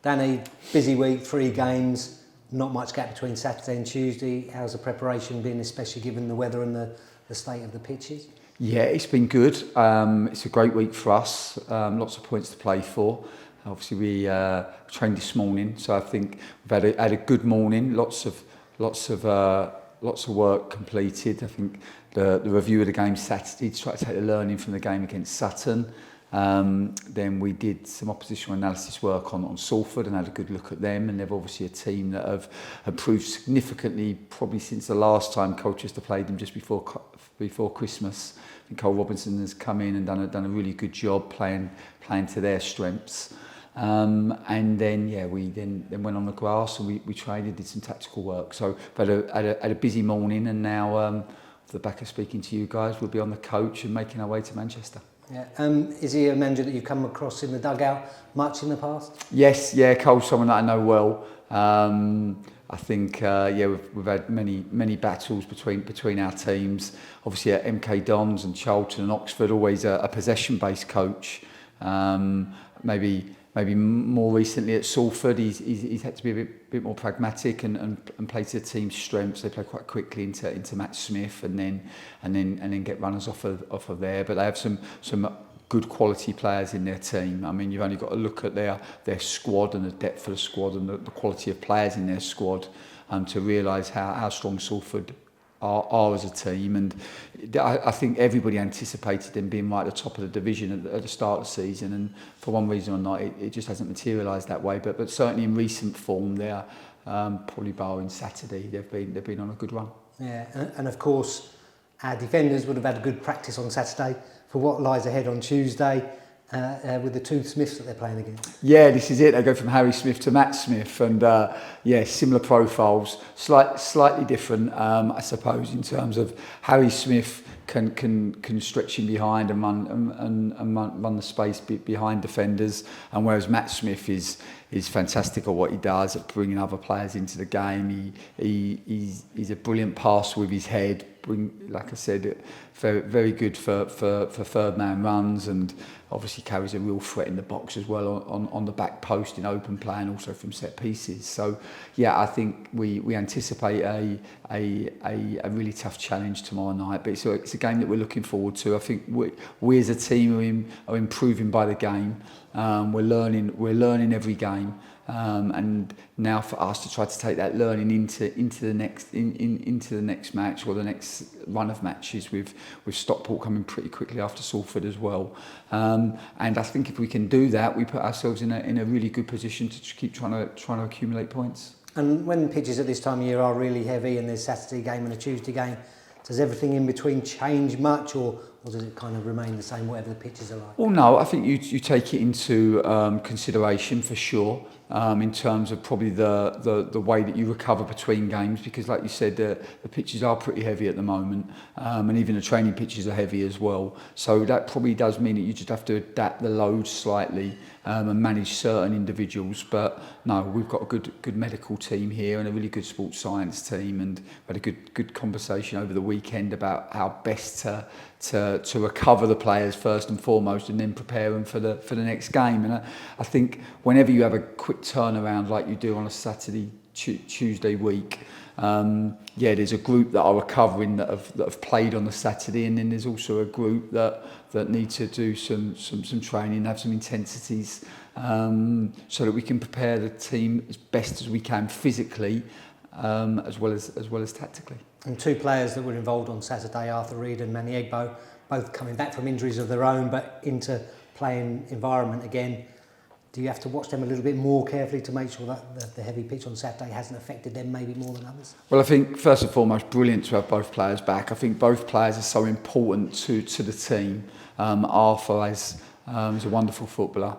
Danny, busy week, 3 games, not much gap between Saturday and Tuesday. How's the preparation been, especially given the weather and the state of the pitches? Yeah, it's been good. It's a great week for us. Lots of points to play for. Obviously, we trained this morning, so I think we've had a good morning. Lots of work completed. I think the review of the game Saturday to try to take the learning from the game against Sutton. Then we did some oppositional analysis work on Salford and had a good look at them, and they're obviously a team that have improved significantly probably since the last time Colchester played them just before Christmas. I think Cole Robinson has come in and done a really good job playing to their strengths. And then we then went on the grass and we trained and did some tactical work. So had a busy morning, and now off the back of speaking to you guys, we'll be on the coach and making our way to Manchester. Yeah. Is he a manager that you've come across in the dugout much in the past? Yes, Cole's someone that I know well. I think we've had many battles between our teams. Obviously at MK Dons and Charlton and Oxford, always a possession-based coach. Maybe more recently at Salford, he's had to be a bit more pragmatic and play to the team's strengths. They play quite quickly into Matt Smith and then get runners off of there. But they have some good quality players in their team. I mean, you've only got to look at their squad and the depth of the squad and the quality of players in their squad to realise how strong Salford are as a team. And I think everybody anticipated them being right at the top of the division at the start of the season, and for one reason or not it just hasn't materialised that way, but certainly in recent form they're probably barring Saturday they've been on a good run. Yeah, and of course our defenders would have had a good practice on Saturday for what lies ahead on Tuesday with the 2 Smiths that they're playing against. Yeah, this is it. They go from Harry Smith to Matt Smith, and similar profiles, slightly different, I suppose, in terms of Harry Smith can stretch in behind and run the space behind defenders, and whereas Matt Smith is fantastic at what he does at bringing other players into the game. He's a brilliant passer with his head. Like I said, very, very good for third man runs, and obviously carries a real threat in the box as well on the back post in open play and also from set pieces. So I think we anticipate a really tough challenge tomorrow night, but it's a game that we're looking forward to. I think we as a team are improving by the game. We're learning every game. And now for us to try to take that learning into the next match or the next run of matches with Stockport coming pretty quickly after Salford as well. And I think if we can do that, we put ourselves in a really good position to keep trying to accumulate points. And when pitches at this time of year are really heavy and there's a Saturday game and a Tuesday game, does everything in between change much, or does it kind of remain the same whatever the pitches are like? Well, no, I think you take it into consideration for sure. In terms of probably the way that you recover between games, because like you said, the pitches are pretty heavy at the moment, and even the training pitches are heavy as well. So that probably does mean that you just have to adapt the load slightly and manage certain individuals. But no, we've got a good medical team here and a really good sports science team, and we had a good conversation over the weekend about how best to recover the players first and foremost, and then prepare them for the next game. And I think whenever you have a quick turnaround like you do on a Saturday Tuesday week, there's a group that are recovering that have played on the Saturday, and then there's also a group that need to do some training, have some intensities, so that we can prepare the team as best as we can physically, as well as tactically. And 2 players that were involved on Saturday, Arthur Reed and Manny Egbo, both coming back from injuries of their own but into playing environment again. Do you have to watch them a little bit more carefully to make sure that the heavy pitch on Saturday hasn't affected them maybe more than others? Well, I think first and foremost, brilliant to have both players back. I think both players are so important to the team. Arthur is a wonderful footballer,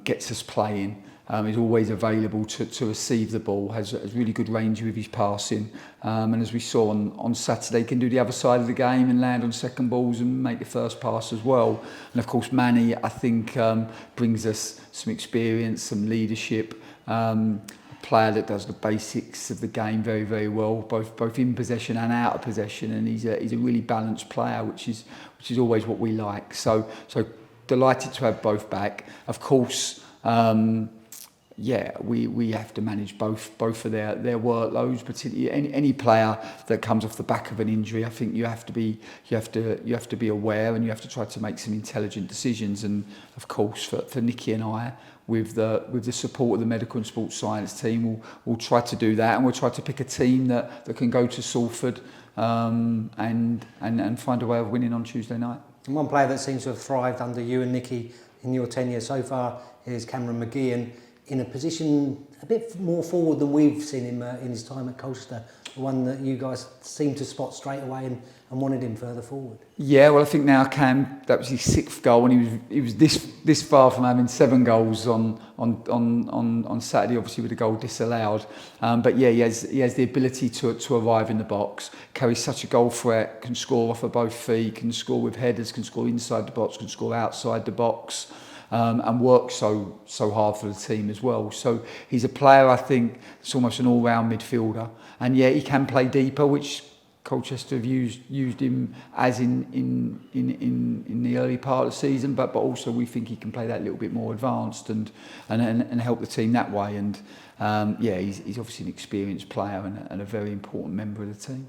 gets us playing. He's always available to receive the ball, has really good range with his passing, and as we saw on Saturday, can do the other side of the game and land on second balls and make the first pass as well. And of course Manny, I think, brings us some experience, some leadership, a player that does the basics of the game very, very well, both in possession and out of possession, and he's a really balanced player, which is always what we like. So delighted to have both back. Of course, we have to manage both of their workloads. Particularly any player that comes off the back of an injury, I think you have to be aware, and you have to try to make some intelligent decisions. And of course, for Nicky and I, with the support of the medical and sports science team, we'll try to do that, and we'll try to pick a team that can go to Salford and find a way of winning on Tuesday night. And one player that seems to have thrived under you and Nicky in your tenure so far is Cameron McGee, and in a position a bit more forward than we've seen him in his time at Colchester, the one that you guys seemed to spot straight away and wanted him further forward. Yeah, well, I think now Cam, that was his 6th goal, and he was this far from having 7 goals on Saturday, obviously with a goal disallowed. But yeah, he has the ability to arrive in the box, carries such a goal threat, can score off of both feet, can score with headers, can score inside the box, can score outside the box. And works so hard for the team as well. So he's a player, I think, that's almost an all-round midfielder. And yeah, he can play deeper, which Colchester have used him as in the early part of the season. But also we think he can play that little bit more advanced and help the team that way. And he's obviously an experienced player and a very important member of the team.